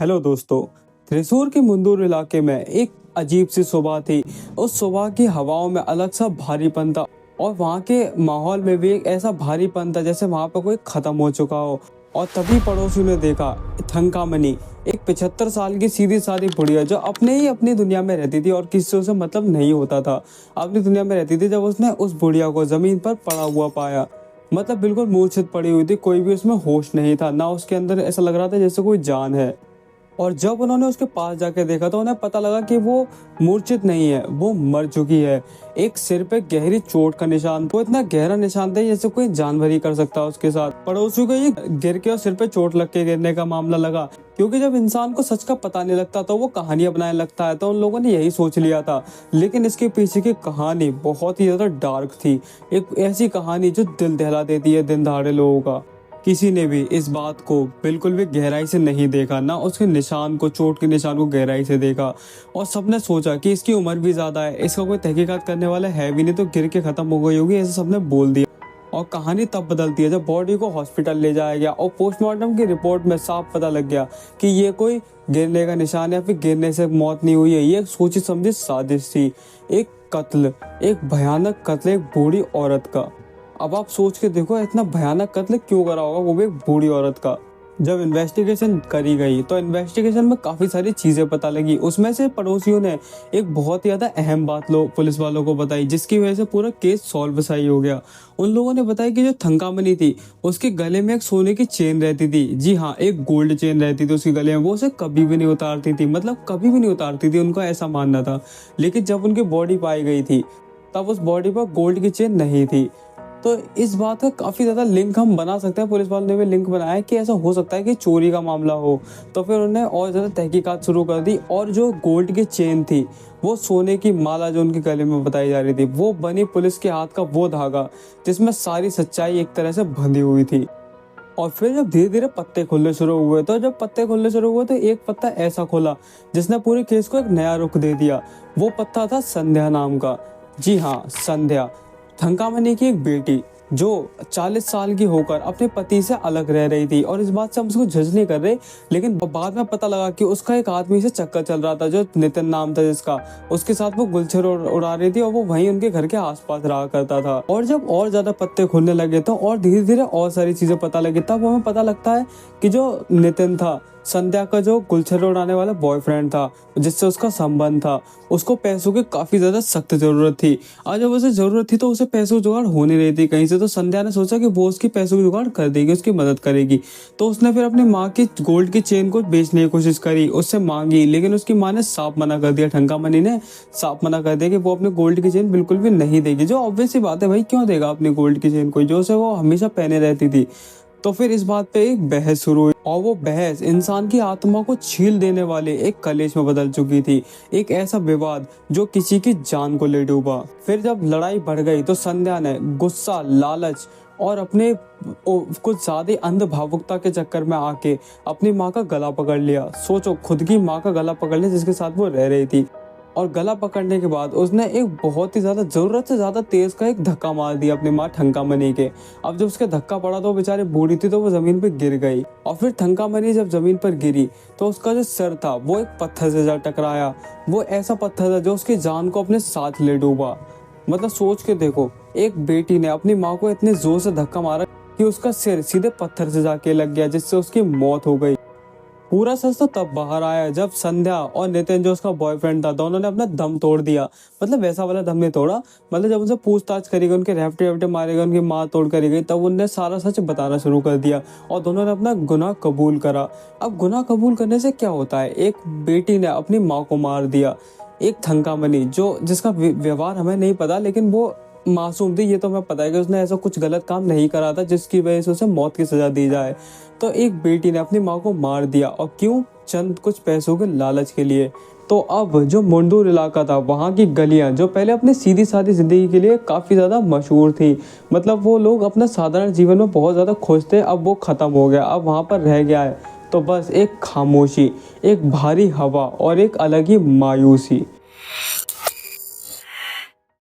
Hello दोस्तों। त्रिशूर के मुंदूर इलाके में एक अजीब सी सुबह थी। उस सुबह की हवाओं में अलग सा भारीपन था और वहाँ के माहौल में भी एक ऐसा भारीपन था जैसे वहाँ पर कोई खत्म हो चुका हो। और तभी पड़ोसियों ने देखा थंकामणि, एक 75 साल की सीधी सादी बुढ़िया जो अपनी दुनिया में रहती थी और किसी से उसे मतलब नहीं होता था। अपनी दुनिया में रहती थी। जब उसने उस बुढ़िया को जमीन पर पड़ा हुआ पाया, मतलब बिल्कुल मूर्छित पड़ी हुई थी, कोई भी उसमें होश नहीं था, ना उसके अंदर ऐसा लग रहा था जैसे कोई जान है। और जब उन्होंने उसके पास जाके देखा तो उन्हें पता लगा कि वो मूर्छित नहीं है, वो मर चुकी है। एक सिर पे गहरी चोट का निशान, वो इतना गहरा निशान था जैसे कोई जानवर ही कर सकता है उसके साथ। पड़ोसियों को ये गिर के और सिर पे चोट लग के गिरने का मामला लगा, क्योंकि जब इंसान को सच का पता नहीं लगता तो वो कहानियां बनाने लगता है। तो उन लोगों ने यही सोच लिया था, लेकिन इसके पीछे की कहानी बहुत ही ज्यादा डार्क थी। एक ऐसी कहानी जो दिल दहला देती है दिन दहाड़े लोगों का। किसी ने भी इस बात को बिल्कुल भी गहराई से नहीं देखा, ना उसके निशान को, चोट के निशान को गहराई से देखा। और सबने सोचा कि इसकी उम्र भी ज्यादा है, इसका कोई तहकीकात करने वाला है भी नहीं, तो गिर के खत्म हो गई होगी, ऐसे सबने बोल दिया। और कहानी तब बदलती है जब बॉडी को हॉस्पिटल ले जाया गया और पोस्टमार्टम की रिपोर्ट में साफ पता लग गया कि ये कोई गिरने का निशान या फिर गिरने से मौत नहीं हुई है। ये एक सोची समझी साजिश थी, एक कत्ल, एक भयानक कत्ल एक बूढ़ी औरत का। अब आप सोच के देखो, इतना भयानक कत्ल क्यों करा होगा, वो भी एक बूढ़ी औरत का। जब इन्वेस्टिगेशन करी गई तो इन्वेस्टिगेशन में काफी सारी चीजें पता लगी। उसमें से पड़ोसियों ने एक बहुत ही ज्यादा अहम बात पुलिस वालों को बताई, जिसकी वजह से पूरा केस सॉल्व सही हो गया। उन लोगों ने बताया कि जो थंकामणि थी उसके गले में एक सोने की चेन रहती थी। जी हाँ, एक गोल्ड चेन रहती थी उसके गले में। वो उसे कभी भी नहीं उतारती थी, मतलब कभी भी नहीं उतारती थी, उनका ऐसा मानना था। लेकिन जब उनकी बॉडी पाई गई थी तब उस बॉडी पर गोल्ड की चेन नहीं थी। तो इस बात का काफ़ी ज़्यादा लिंक हम बना सकते हैं, पुलिस वालों ने भी लिंक बनाया कि ऐसा हो सकता है कि चोरी का मामला हो। तो फिर उन्होंने और ज़्यादा तहकीकात शुरू कर दी और जो गोल्ड की चेन थी, वो सोने की माला जो उनके गले में बताई जा रही थी, वो बनी पुलिस के हाथ का वो धागा जिसमें सारी सच्चाई एक तरह से बंधी हुई थी। और फिर जब धीरे धीरे पत्ते खुलने शुरू हुए, तो जब पत्ते खुलने शुरू हुए तो एक पत्ता ऐसा खुला जिसने पूरे केस को एक नया रुख दे दिया। वो पत्ता था संध्या नाम का। जी हाँ, संध्या, थंकामणि की एक बेटी जो 40 साल की होकर अपने पति से अलग रह रही थी। और इस बात से हम उसको जज नहीं कर रहे, लेकिन बाद में पता लगा कि उसका एक आदमी से चक्कर चल रहा था जो नितिन नाम था जिसका, उसके साथ वो गुलछर उड़ा रही थी और वो वहीं उनके घर के आसपास रहा करता था। और जब और ज्यादा पत्ते खुलने लगे तो और धीरे धीरे और सारी चीजें पता लगी। तब हमें पता लगता है कि जो नितिन था, संध्या का जो गुलछर उड़ाने वाला बॉयफ्रेंड था जिससे उसका संबंध था, उसको पैसों की काफी ज्यादा सख्त जरूरत थी। और जब उसे जरूरत थी तो उसे पैसों की जुगाड़ हो नहीं रही थी कहीं से। तो संध्या ने सोचा कि वो उसकी पैसों की जुगाड़ कर देगी, उसकी मदद करेगी। तो उसने फिर अपनी माँ की गोल्ड की चेन को बेचने की कोशिश करी, उससे मांगी, लेकिन उसकी माँ ने साफ मना कर दिया। थंकामणि ने साफ मना कर दिया कि वो अपने गोल्ड की चेन बिल्कुल भी नहीं देगी। जो ऑब्वियस सी बात है, भाई क्यों देगा अपनी गोल्ड की चेन कोई, जो उसे वो हमेशा पहने रहती थी। तो फिर इस बात पे एक बहस शुरू हुई और वो बहस इंसान की आत्मा को छील देने वाले एक कलेश में बदल चुकी थी। एक ऐसा विवाद जो किसी की जान को ले डूबा। फिर जब लड़ाई बढ़ गई तो संध्या ने गुस्सा, लालच और अपने कुछ ज्यादा अंध भावुकता के चक्कर में आके अपनी माँ का गला पकड़ लिया। सोचो, खुद की माँ का गला पकड़ लिया जिसके साथ वो रह रही थी। और गला पकड़ने के बाद उसने एक बहुत ही ज्यादा जरूरत से ज्यादा तेज का एक धक्का मार दिया अपनी माँ थंकामणि के। अब जब उसके धक्का पड़ा तो वो बेचारी बूढ़ी थी तो वो जमीन पे गिर गई। और फिर थंकामणि जब जमीन पर गिरी तो उसका जो सर था वो एक पत्थर से जा टकराया। वो ऐसा पत्थर था जो उसकी जान को अपने साथ ले डूबा। मतलब सोच के देखो, एक बेटी ने अपनी माँ को इतने जोर से धक्का मारा कि उसका सिर सीधे पत्थर से जाके लग गया, जिससे उसकी मौत हो गई। पूरा सच तो तब बाहर आया जब संध्या और नितिन जो उसका बॉयफ्रेंड था, दोनों ने अपना दम तोड़ दिया। मतलब वैसा वाला दम नहीं तोड़ा, मतलब जब उनसे पूछताछ करी गई, उनके रेफ्टे वेफ्टे मारे गए, उनकी माँ तोड़ करी गई, तब उनने सारा सच बताना शुरू कर दिया और दोनों ने अपना गुनाह कबूल करा। अब गुनाह कबूल करने से क्या होता है, एक बेटी ने अपनी माँ को मार दिया। एक थंकामणि जो जिसका व्यवहार हमें नहीं पता, लेकिन वो मासूम थी, ये तो हमें पता है कि उसने ऐसा कुछ गलत काम नहीं करा था जिसकी वजह से उसे मौत की सजा दी जाए। तो एक बेटी ने अपनी माँ को मार दिया, और क्यों? चंद कुछ पैसों के लालच के लिए। तो अब जो मुंडूर इलाका था, वहाँ की गलियाँ जो पहले अपनी सीधी सादी जिंदगी के लिए काफ़ी ज़्यादा मशहूर थी, मतलब वो लोग अपना साधारण जीवन में बहुत ज़्यादा खुश थे, अब वो ख़त्म हो गया। अब वहाँ पर रह गया है तो बस एक खामोशी, एक भारी हवा और एक अलग ही मायूसी।